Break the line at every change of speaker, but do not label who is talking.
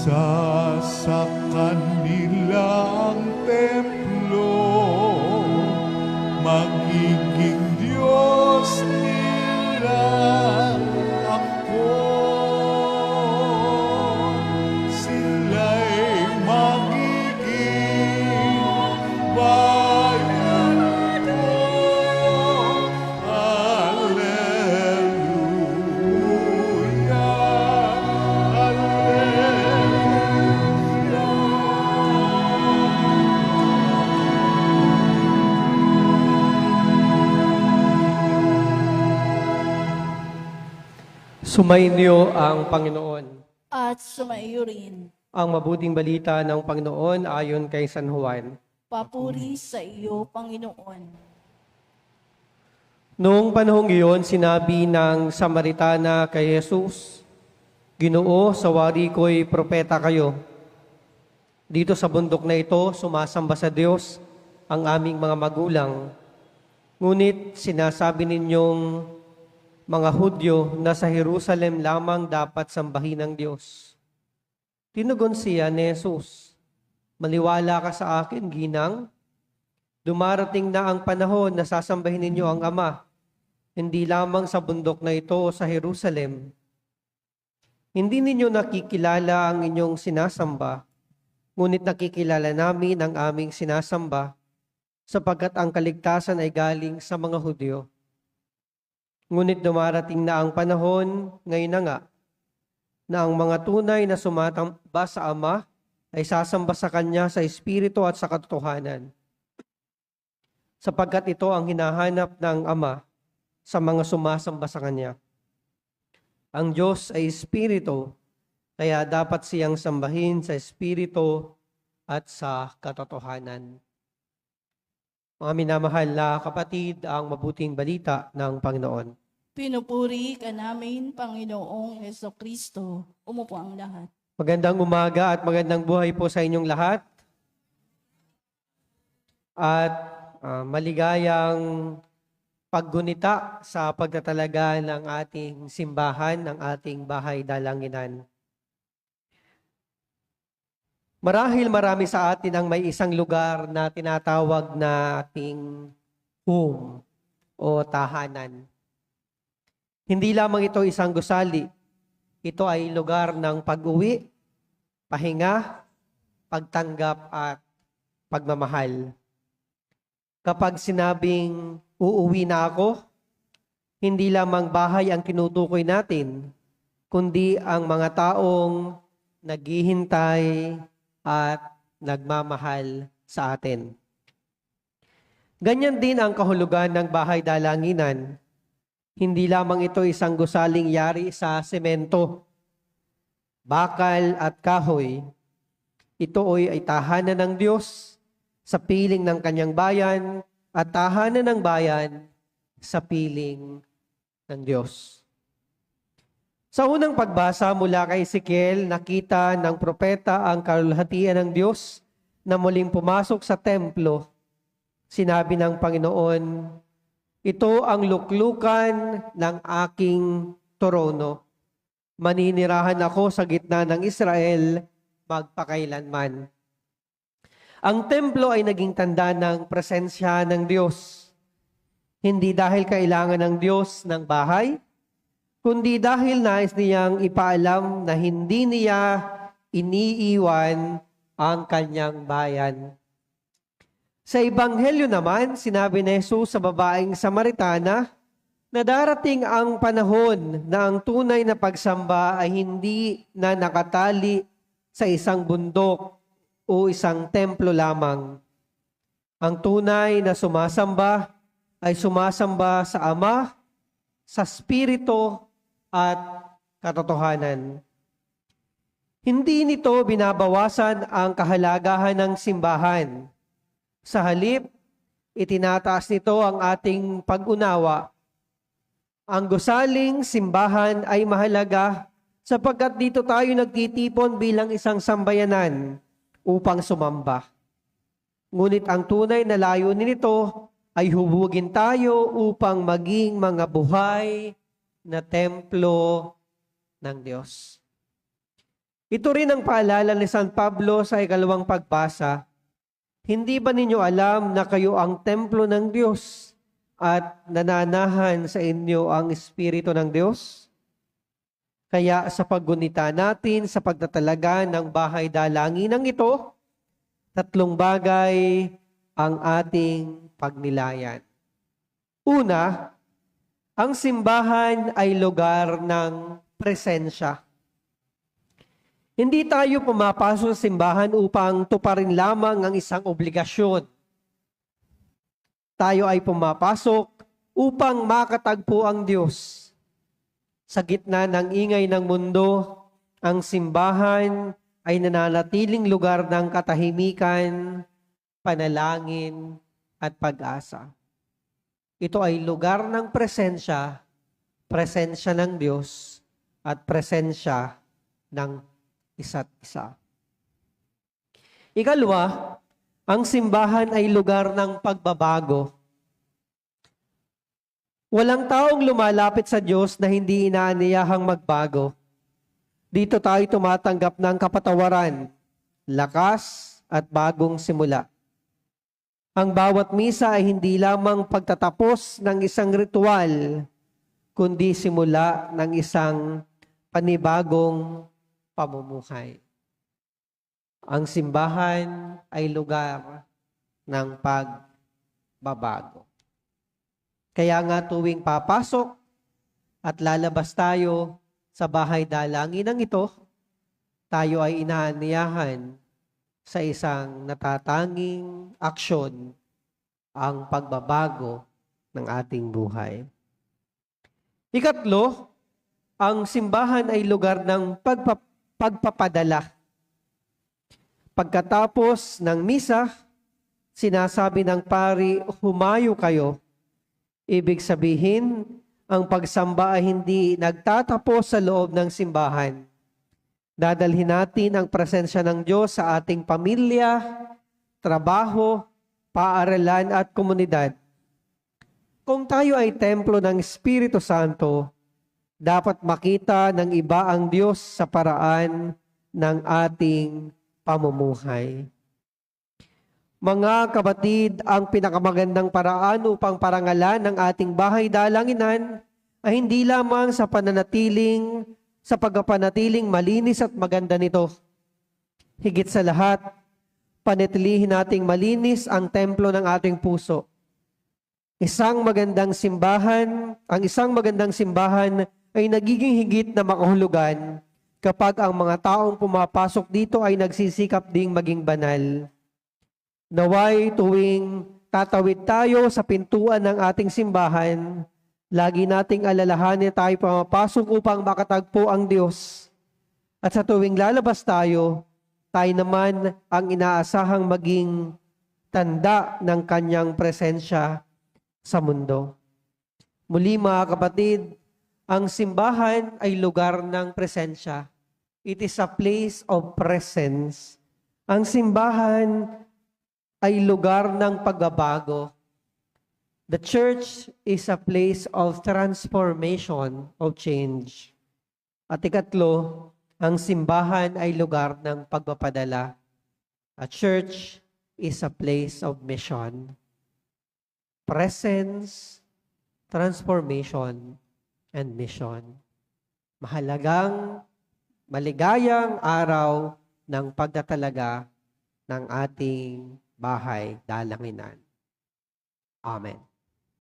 Isa sa kanilang templo, magiging Diyos nila ako. Sila'y magiging bayan ko. Alleluia,
Sumainyo ang Panginoon.
At sumaiyo rin.
Ang mabuting balita ng Panginoon ayon kay San Juan.
Papuri sa iyo, Panginoon.
Noong panahong iyon, sinabi ng Samaritana kay Jesus, Ginoo, sa wari ko'y propeta kayo. Dito sa bundok na ito, sumasamba sa Diyos ang aming mga magulang. Ngunit sinasabi ninyong mga Hudyo na sa Jerusalem lamang dapat sambahin ng Diyos. Tinugon siya ni Jesus, Maniwala ka sa akin, ginang. Dumarating na ang panahon na sasambahin ninyo ang Ama, hindi lamang sa bundok na ito o sa Jerusalem. Hindi ninyo nakikilala ang inyong sinasamba, ngunit nakikilala namin ang aming sinasamba, sapagkat ang kaligtasan ay galing sa mga Hudyo. Ngunit dumarating na ang panahon, ngayon na nga, na ang mga tunay na sumatamba sa Ama ay sasamba sa Kanya sa Espiritu at sa katotohanan. Sapagkat ito ang hinahanap ng Ama sa mga sumasamba sa Kanya. Ang Diyos ay Espiritu, kaya dapat siyang sambahin sa Espiritu at sa katotohanan. Mga minamahal na kapatid, ang mabuting balita ng Panginoon.
Pinupuri ka namin, Panginoong Jesucristo. Umupo ang lahat.
Magandang umaga at magandang buhay po sa inyong lahat. At maligayang paggunita sa pagtatalaga ng ating simbahan, ng ating bahay dalanginan. Marahil marami sa atin ang may isang lugar na tinatawag na ating home o tahanan. Hindi lamang ito isang gusali. Ito ay lugar ng pag-uwi, pahinga, pagtanggap at pagmamahal. Kapag sinabing uuwi na ako, hindi lamang bahay ang tinutukoy natin, kundi ang mga taong naghihintay at nagmamahal sa atin. Ganyan din ang kahulugan ng bahay dalanginan. Hindi lamang ito isang gusaling yari sa semento, bakal at kahoy. Ito ay tahanan ng Diyos sa piling ng kanyang bayan at tahanan ng bayan sa piling ng Diyos. Sa unang pagbasa mula kay Ezekiel, nakita ng propeta ang kalulhatian ng Diyos na muling pumasok sa templo. Sinabi ng Panginoon, ito ang luklukan ng aking trono. Maninirahan ako sa gitna ng Israel magpakailanman. Ang templo ay naging tanda ng presensya ng Diyos. Hindi dahil kailangan ng Diyos ng bahay, kundi dahil nais niyang ipaalam na hindi niya iniiwan ang kanyang bayan. Sa Ebanghelyo naman, sinabi ni Jesus sa babaeng Samaritana na darating ang panahon na ang tunay na pagsamba ay hindi na nakatali sa isang bundok o isang templo lamang. Ang tunay na sumasamba ay sumasamba sa Ama, sa Espiritu at katotohanan. Hindi nito binabawasan ang kahalagahan ng simbahan. Sa halip, itinataas nito ang ating pag-unawa. Ang gusaling simbahan ay mahalaga sapagkat dito tayo nagtitipon bilang isang sambayanan upang sumamba. Ngunit ang tunay na layunin nito ay hubugin tayo upang maging mga buhay na templo ng Diyos. Ito rin ang paalala ni San Pablo sa ikalawang pagbasa. Hindi ba ninyo alam na kayo ang templo ng Diyos at nananahan sa inyo ang Espiritu ng Diyos? Kaya sa paggunita natin sa pagtatalaga ng bahay dalanginang ito, 3 bagay ang ating pagnilayan. Una, ang simbahan ay lugar ng presensya. Hindi tayo pumapasok sa simbahan upang tuparin lamang ang isang obligasyon. Tayo ay pumapasok upang makatagpo ang Diyos. Sa gitna ng ingay ng mundo, ang simbahan ay nananatiling lugar ng katahimikan, panalangin, at pag-asa. Ito ay lugar ng presensya ng Diyos, at presensya ng isa't isa. Ikalawa, ang simbahan ay lugar ng pagbabago. Walang taong lumalapit sa Diyos na hindi inaaniyahang magbago. Dito tayo tumatanggap ng kapatawaran, lakas, at bagong simula. Ang bawat misa ay hindi lamang pagtatapos ng isang ritual, kundi simula ng isang panibagong pamumuhay. Ang simbahan ay lugar ng pagbabago. Kaya nga tuwing papasok at lalabas tayo sa bahay dalanginang ito, tayo ay inaanyahan sa isang natatanging aksyon, ang pagbabago ng ating buhay. Ikatlo, ang simbahan ay lugar ng pagpapadala. Pagkatapos ng misa, sinasabi ng pari, humayo kayo. Ibig sabihin, ang pagsamba ay hindi nagtatapos sa loob ng simbahan. Dadalhin natin ang presensya ng Diyos sa ating pamilya, trabaho, paaralan at komunidad. Kung tayo ay templo ng Espiritu Santo, dapat makita ng iba ang Diyos sa paraan ng ating pamumuhay. Mga kapatid, ang pinakamagandang paraan upang parangalan ng ating bahay dalanginan ay hindi lamang sa pagpapanatiling malinis at maganda nito. Higit sa lahat, panatilihin nating malinis ang templo ng ating puso. Ang isang magandang simbahan ay nagiging higit na makahulugan kapag ang mga taong pumapasok dito ay nagsisikap ding maging banal. Naway tuwing tatawid tayo sa pintuan ng ating simbahan, lagi nating alalahanin tayo pumapasok upang makatagpo ang Diyos. At sa tuwing lalabas tayo naman ang inaasahang maging tanda ng kanyang presensya sa mundo. Muli mga kapatid, ang simbahan ay lugar ng presensya. It is a place of presence. Ang simbahan ay lugar ng pagbabago. The church is a place of transformation, of change. At ikatlo, ang simbahan ay lugar ng pagpapadala. A church is a place of mission. Presence, transformation, and mission. Maligayang araw ng pagtatalaga ng ating bahay dalanginan. Amen.